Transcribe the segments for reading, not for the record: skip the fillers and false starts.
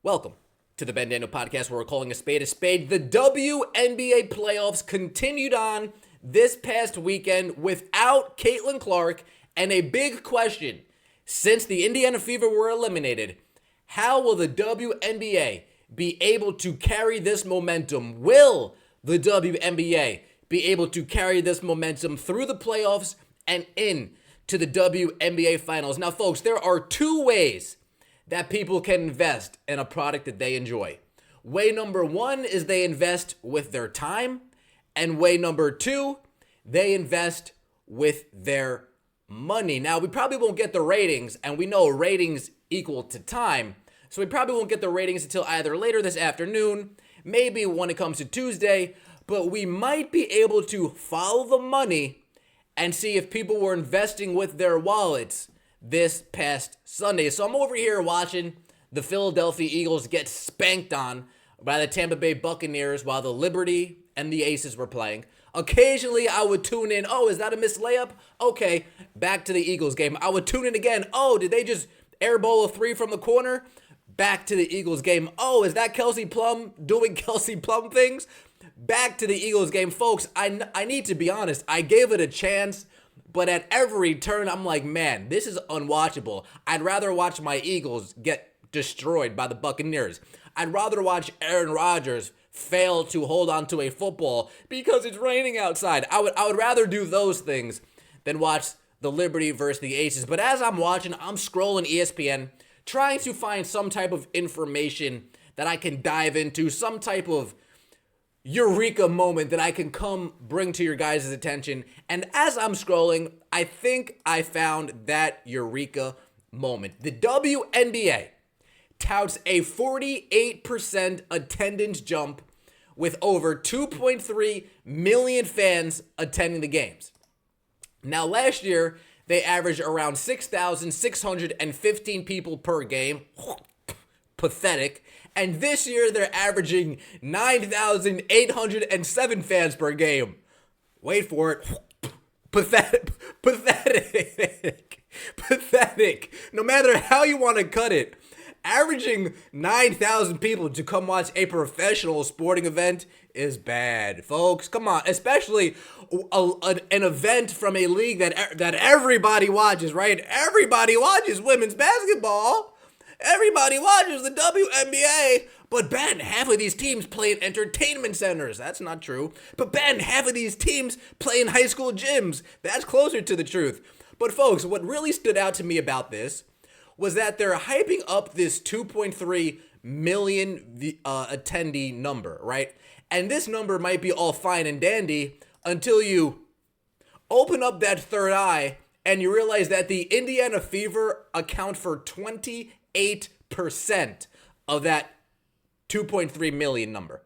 Welcome to the Ben Daniel Podcast, where we're calling a spade a spade. The WNBA playoffs continued on this past weekend without Caitlin Clark, and a big question, since the Indiana Fever were eliminated, how will the WNBA be able to carry this momentum? Will the WNBA be able to carry this momentum through the playoffs and in to the WNBA finals? Now, folks, there are two ways that people can invest in a product that they enjoy. Way number one is they invest with their time, and way number two, they invest with their money. Now, we probably won't get the ratings, and we know ratings equal to time, so we probably won't get the ratings until either later this afternoon, maybe when it comes to Tuesday, but we might be able to follow the money and see if people were investing with their wallets this past Sunday. So I'm over here watching the Philadelphia Eagles get spanked on by the Tampa Bay Buccaneers while the Liberty and the Aces were playing. Occasionally, I would tune in. Oh, is that a missed layup? Okay, back to the Eagles game. I would tune in again. Oh, did they just airball a three from the corner? Back to the Eagles game. Oh, is that Kelsey Plum doing Kelsey Plum things? Back to the Eagles game. Folks, I need to be honest. I gave it a chance. But at every turn, I'm like, man, this is unwatchable. I'd rather watch my Eagles get destroyed by the Buccaneers. I'd rather watch Aaron Rodgers fail to hold on to a football because it's raining outside. I would rather do those things than watch the Liberty versus the Aces. But as I'm watching, I'm scrolling ESPN, trying to find some type of information that I can dive into, some type of eureka moment that I can come bring to your guys' attention. And as I'm scrolling, I think I found that eureka moment. The WNBA touts a 48% attendance jump with over 2.3 million fans attending the games. Now, last year, they averaged around 6,615 people per game. Pathetic. And this year, they're averaging 9,807 fans per game. Wait for it. Pathetic. No matter how you want to cut it, averaging 9,000 people to come watch a professional sporting event is bad, folks. Come on, especially an event from a league that everybody watches, right? Everybody watches women's basketball. Everybody watches the WNBA, but Ben, half of these teams play in entertainment centers. That's not true. But Ben, half of these teams play in high school gyms. That's closer to the truth. But folks, what really stood out to me about this was that they're hyping up this 2.3 million attendee number, right? And this number might be all fine and dandy until you open up that third eye and you realize that the Indiana Fever account for 28% of that 2.3 million number.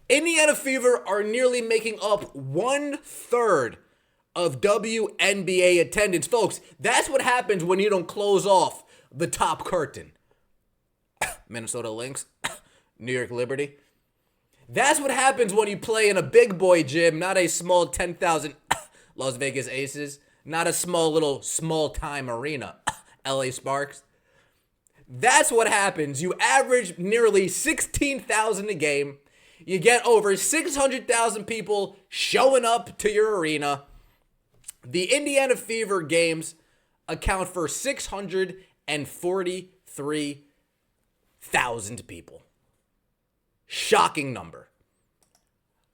Indiana Fever are nearly making up 1/3 of WNBA attendance. Folks, that's what happens when you don't close off the top curtain. Minnesota Lynx, New York Liberty. That's what happens when you play in a big boy gym, not a small 10,000 Las Vegas Aces, not a small time arena, LA Sparks. That's what happens. You average nearly 16,000 a game. You get over 600,000 people showing up to your arena. The Indiana Fever games account for 643,000 people. Shocking number.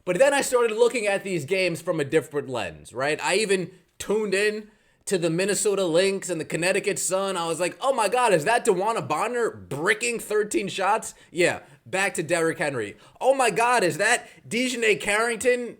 But then I started looking at these games from a different lens, right? I even tuned in to the Minnesota Lynx and the Connecticut Sun. I was like, oh my God, is that DeWanna Bonner bricking 13 shots? Yeah, back to Derrick Henry. Oh my God, is that Dejanay Carrington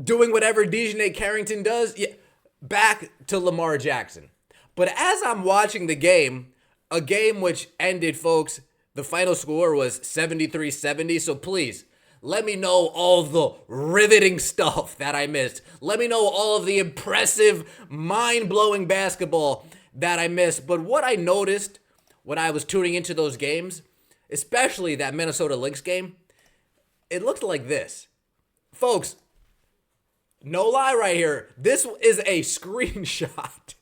doing whatever Dejanay Carrington does? Yeah, back to Lamar Jackson. But as I'm watching the game, a game which ended, folks, the final score was 73-70, so please, let me know all the riveting stuff that I missed. Let me know all of the impressive, mind-blowing basketball that I missed. But what I noticed when I was tuning into those games, especially that Minnesota Lynx game, it looked like this. Folks, no lie right here. This is a screenshot.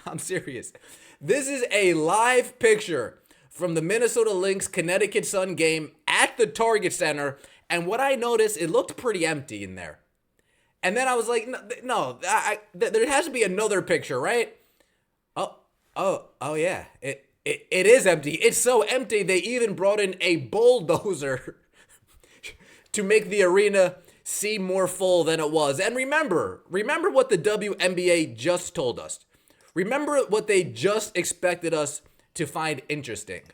I'm serious. This is a live picture from the Minnesota Lynx Connecticut Sun game at the Target Center. And what I noticed, it looked pretty empty in there. And then I was like, no, there has to be another picture, right? Oh yeah. It is empty. It's so empty, they even brought in a bulldozer to make the arena seem more full than it was. And remember what the WNBA just told us. Remember what they just expected us to find interesting.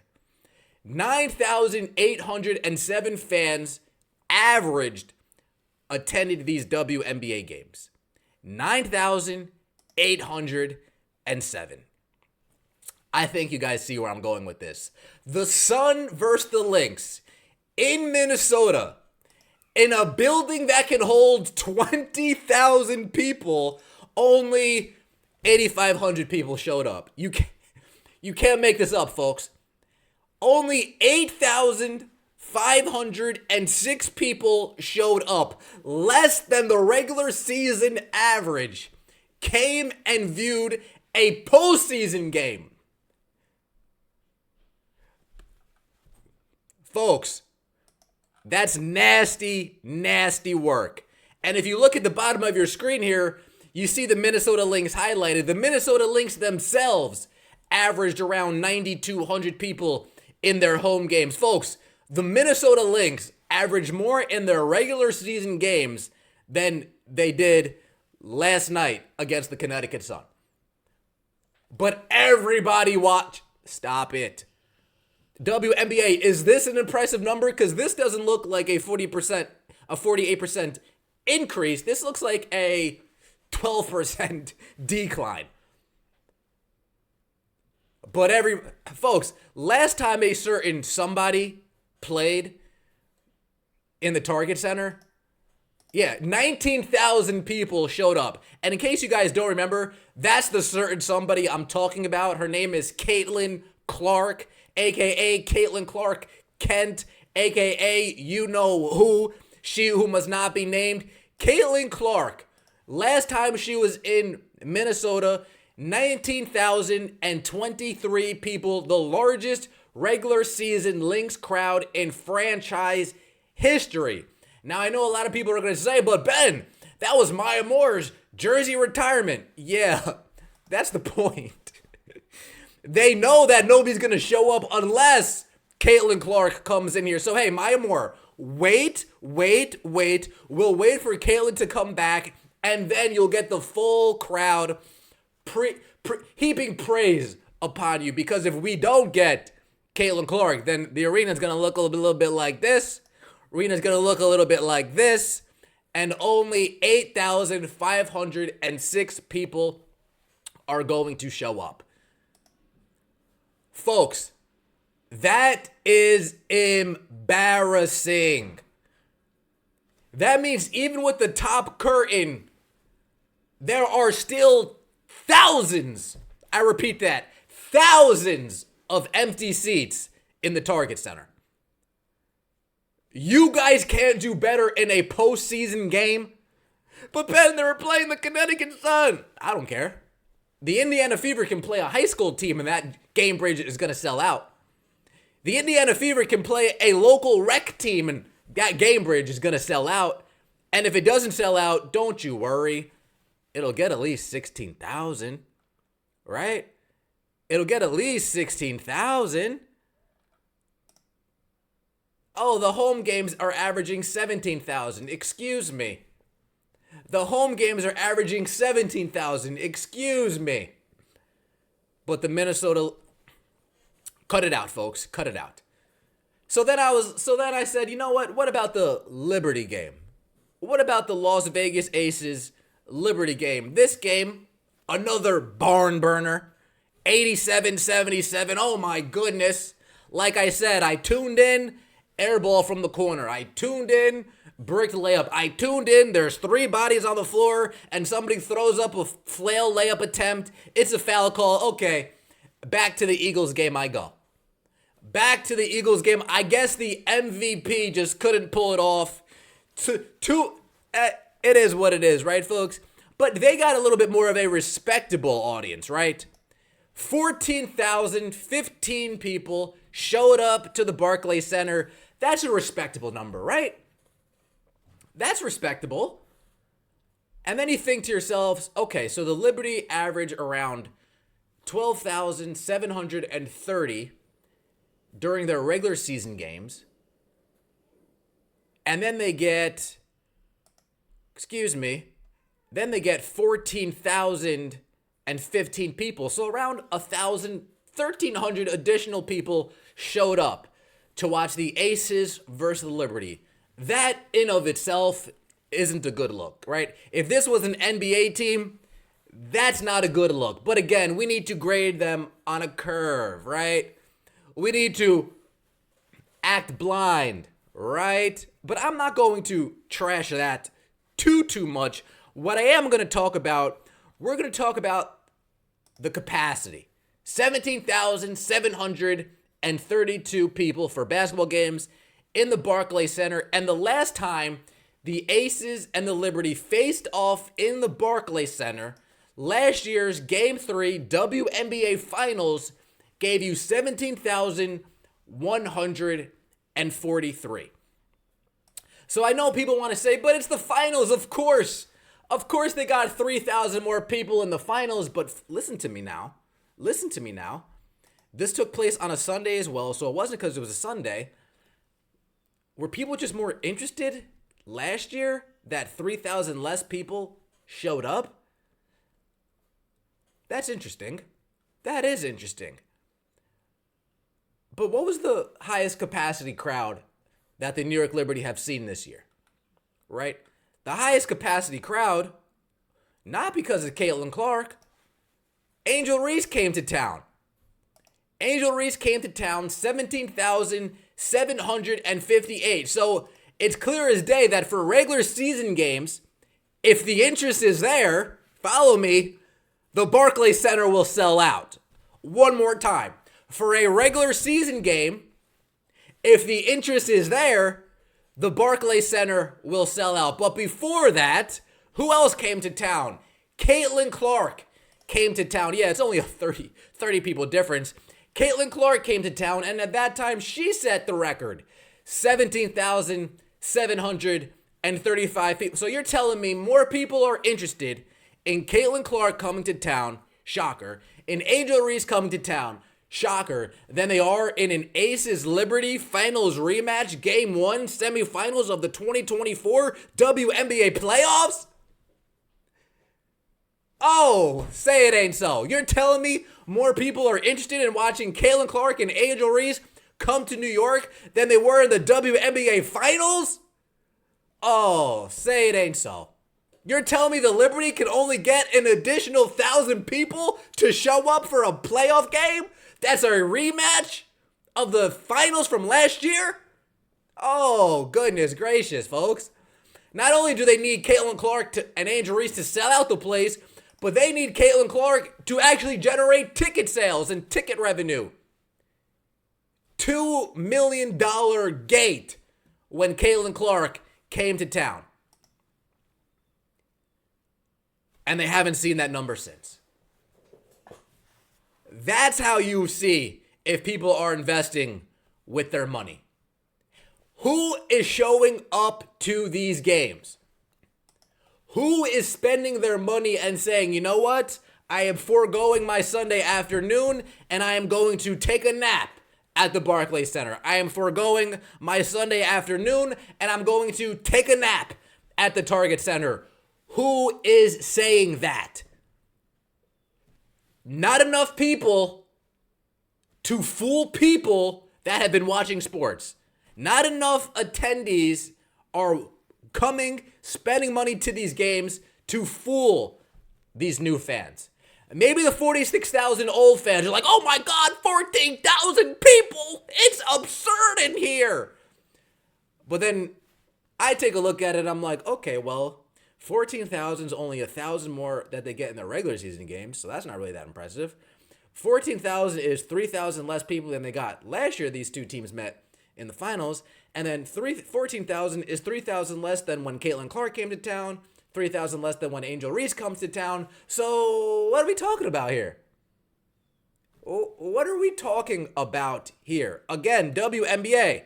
9,807 fans averaged attended these WNBA games. 9,807. I think you guys see where I'm going with this. The Sun versus the Lynx in Minnesota, in a building that can hold 20,000 people, only 8,500 people showed up. You can't make this up, folks. Only 8,506 people showed up. Less than the regular season average came and viewed a postseason game. Folks, that's nasty, nasty work. And if you look at the bottom of your screen here, you see the Minnesota Lynx highlighted. The Minnesota Lynx themselves averaged around 9,200 people in their home games. Folks, the Minnesota Lynx averaged more in their regular season games than they did last night against the Connecticut Sun. But everybody watch. Stop it. WNBA, is this an impressive number? Because this doesn't look like a 48% increase. This looks like a 12% decline. But folks, last time a certain somebody played in the Target Center, 19,000 people showed up. And in case you guys don't remember, that's the certain somebody I'm talking about. Her name is Caitlin Clark, a.k.a. Caitlin Clark Kent, a.k.a. you know who, she who must not be named. Caitlin Clark, last time she was in Minnesota, 19,023 people, the largest regular season Lynx crowd in franchise history. Now, I know a lot of people are going to say, but Ben, that was Maya Moore's jersey retirement. Yeah, that's the point. They know that nobody's going to show up unless Caitlin Clark comes in here. So, hey, Maya Moore, wait. We'll wait for Caitlin to come back, and then you'll get the full crowd heaping praise upon you. Because if we don't get Caitlin Clark, then the arena's going to look a little bit like this. Arena's going to look a little bit like this. And only 8,506 people are going to show up. Folks, that is embarrassing. That means even with the top curtain, there are still thousands, I repeat that, thousands of empty seats in the Target Center. You guys can't do better in a postseason game. But Ben, they were playing the Connecticut Sun. I don't care. The Indiana Fever can play a high school team and that game bridge is going to sell out. The Indiana Fever can play a local rec team and that game bridge is going to sell out. And if it doesn't sell out, don't you worry. It'll get at least 16,000, right? It'll get at least 16,000. Oh, the home games are averaging 17,000. Excuse me. The home games are averaging 17,000. Excuse me. But the Minnesota, cut it out, folks. Cut it out. So then I said, you know what? What about the Liberty game? What about the Las Vegas Aces Liberty game? This game, another barn burner. 87-77. Oh my goodness. Like I said, I tuned in, air ball from the corner. I tuned in, bricked layup. I tuned in, there's 3 bodies on the floor, and somebody throws up a flail layup attempt. It's a foul call. Okay, back to the Eagles game I go. Back to the Eagles game. I guess the MVP just couldn't pull it off. It is what it is, right, folks? But they got a little bit more of a respectable audience, right? 14,015 people showed up to the Barclays Center. That's a respectable number, right? That's respectable. And then you think to yourselves, okay, so the Liberty average around 12,730 during their regular season games. And then they get, then they get 14,015 people. So around 1,300 additional people showed up to watch the Aces versus the Liberty. That in of itself isn't a good look, right? If this was an NBA team, that's not a good look. But again, we need to grade them on a curve, right? We need to act blind, right? But I'm not going to trash that too much. What I am going to talk about, we're going to talk about the capacity. 17,732 people for basketball games in the Barclays Center. And the last time the Aces and the Liberty faced off in the Barclays Center, last year's Game 3 WNBA Finals gave you 17,143. So I know people want to say, but it's the finals, of course. Of course they got 3,000 more people in the finals, but listen to me now. Listen to me now. This took place on a Sunday as well, so it wasn't because it was a Sunday. Were people just more interested last year that 3,000 less people showed up? That's interesting. That is interesting. But what was the highest capacity crowd that the New York Liberty have seen this year? Right? The highest capacity crowd, not because of Caitlin Clark. Angel Reese came to town. Angel Reese came to town, 17,758. So it's clear as day that for regular season games, if the interest is there, follow me, the Barclays Center will sell out. One more time. For a regular season game, if the interest is there, the Barclays Center will sell out. But before that, who else came to town? Caitlin Clark came to town. Yeah, it's only a 30 people difference. Caitlin Clark came to town, and at that time, she set the record. 17,735 people. So you're telling me more people are interested in Caitlin Clark coming to town, shocker, in Angel Reese coming to town, shocker, than they are in an Aces Liberty Finals rematch, Game 1 semifinals of the 2024 WNBA playoffs? Oh, say it ain't so. You're telling me more people are interested in watching Caitlin Clark and Angel Reese come to New York than they were in the WNBA Finals? Oh, say it ain't so. You're telling me the Liberty can only get an additional 1,000 people to show up for a playoff game? That's a rematch of the finals from last year? Oh, goodness gracious, folks. Not only do they need Caitlin Clark and Angel Reese to sell out the place, but they need Caitlin Clark to actually generate ticket sales and ticket revenue. $2 million gate when Caitlin Clark came to town. And they haven't seen that number since. That's how you see if people are investing with their money. Who is showing up to these games? Who is spending their money and saying, you know what? I am foregoing my Sunday afternoon and I am going to take a nap at the Barclays Center. I am foregoing my Sunday afternoon and I'm going to take a nap at the Target Center. Who is saying that? Not enough people to fool people that have been watching sports. Not enough attendees are coming, spending money to these games to fool these new fans. Maybe the 46,000 old fans are like, oh my God, 14,000 people. It's absurd in here. But then I take a look at it. I'm like, okay, well, 14,000 is only 1,000 more that they get in their regular season games. So that's not really that impressive. 14,000 is 3,000 less people than they got last year. These two teams met in the finals. And then 14,000 is 3,000 less than when Caitlin Clark came to town, 3,000 less than when Angel Reese comes to town. So what are we talking about here? What are we talking about here? Again, WNBA.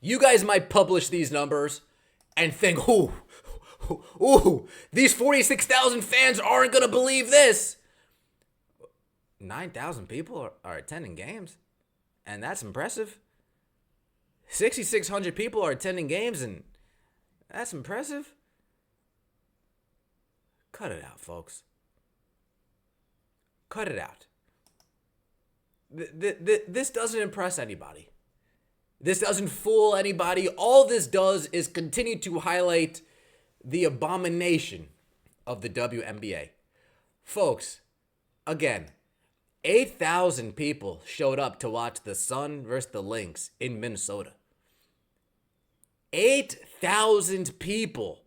You guys might publish these numbers and think, these 46,000 fans aren't going to believe this. 9,000 people are attending games, and that's impressive. 6,600 people are attending games, and that's impressive. Cut it out, folks. Cut it out. This doesn't impress anybody. This doesn't fool anybody. All this does is continue to highlight the abomination of the WNBA. Folks, again, 8,000 people showed up to watch the Sun versus the Lynx in Minnesota. 8,000 people.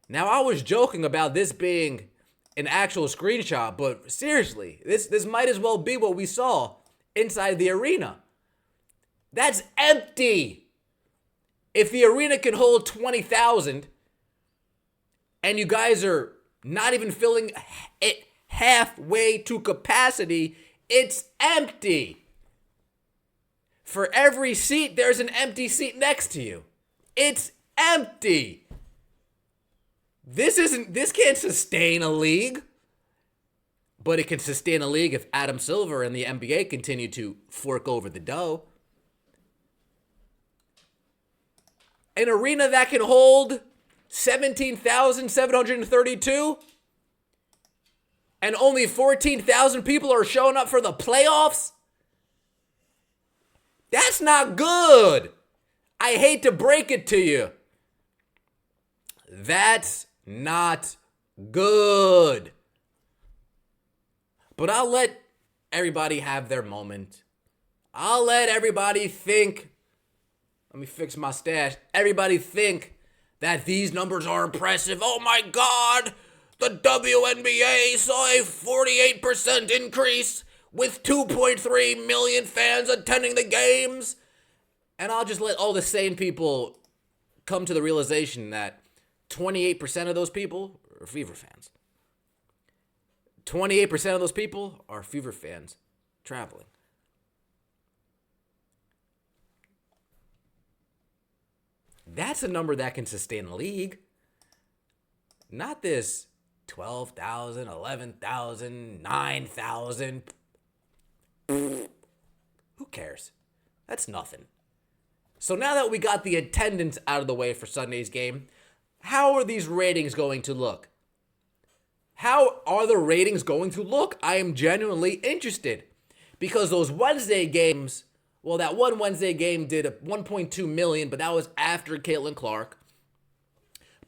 Now, I was joking about this being an actual screenshot, but seriously, this might as well be what we saw inside the arena. That's empty. If the arena can hold 20,000 and you guys are not even filling it halfway to capacity, it's empty. For every seat, there's an empty seat next to you. It's empty. This can't sustain a league. But it can sustain a league if Adam Silver and the NBA continue to fork over the dough. An arena that can hold 17,732 and only 14,000 people are showing up for the playoffs? That's not good. I hate to break it to you. That's not good. But I'll let everybody have their moment. I'll let everybody think. Let me fix my stash. Everybody think that these numbers are impressive. Oh my God, the WNBA saw a 48% increase with 2.3 million fans attending the games. And I'll just let all the sane people come to the realization that 28% of those people are Fever fans. 28% of those people are Fever fans traveling. That's a number that can sustain a league. Not this 12,000, 11,000, 9,000. Who cares? That's nothing. So now that we got the attendance out of the way for Sunday's game, how are these ratings going to look? How are the ratings going to look? I am genuinely interested. Because those Wednesday games, well, that one Wednesday game did 1.2 million, but that was after Caitlin Clark.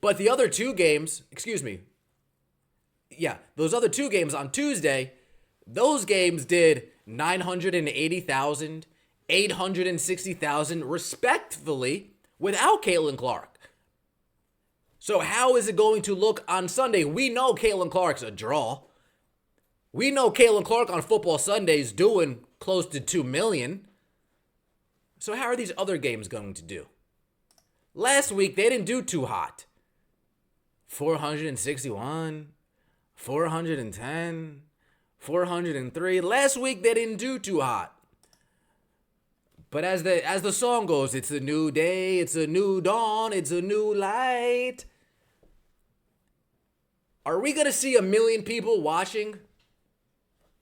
But the other two games, those other two games on Tuesday, those games did 980,000, 860,000 respectively without Caitlin Clark. So how is it going to look on Sunday? We know Caitlin Clark's a draw. We know Caitlin Clark on Football Sundays doing close to 2 million. So how are these other games going to do? Last week, they didn't do too hot. 461, 410, 403. Last week, they didn't do too hot. But as the song goes, it's a new day, it's a new dawn, it's a new light. Are we going to see 1 million people watching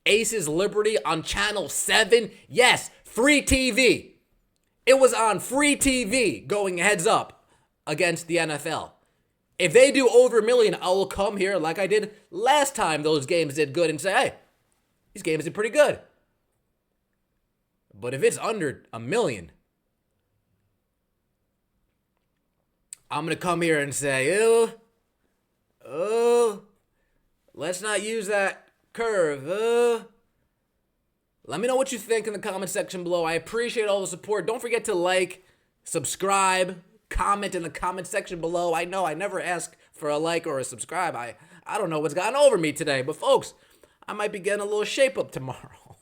Aces Liberty on Channel 7? Yes, free TV. It was on free TV going heads up against the NFL. If they do over 1 million, I will come here like I did last time those games did good and say, hey, these games did pretty good. But if it's under 1 million, I'm going to come here and say, let's not use that curve. Let me know what you think in the comment section below. I appreciate all the support. Don't forget to like, subscribe, comment in the comment section below. I know I never ask for a like or a subscribe. I don't know what's gotten over me today. But folks, I might be getting a little shape up tomorrow.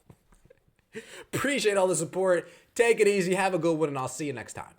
Appreciate all the support. Take it easy. Have a good one, and I'll see you next time.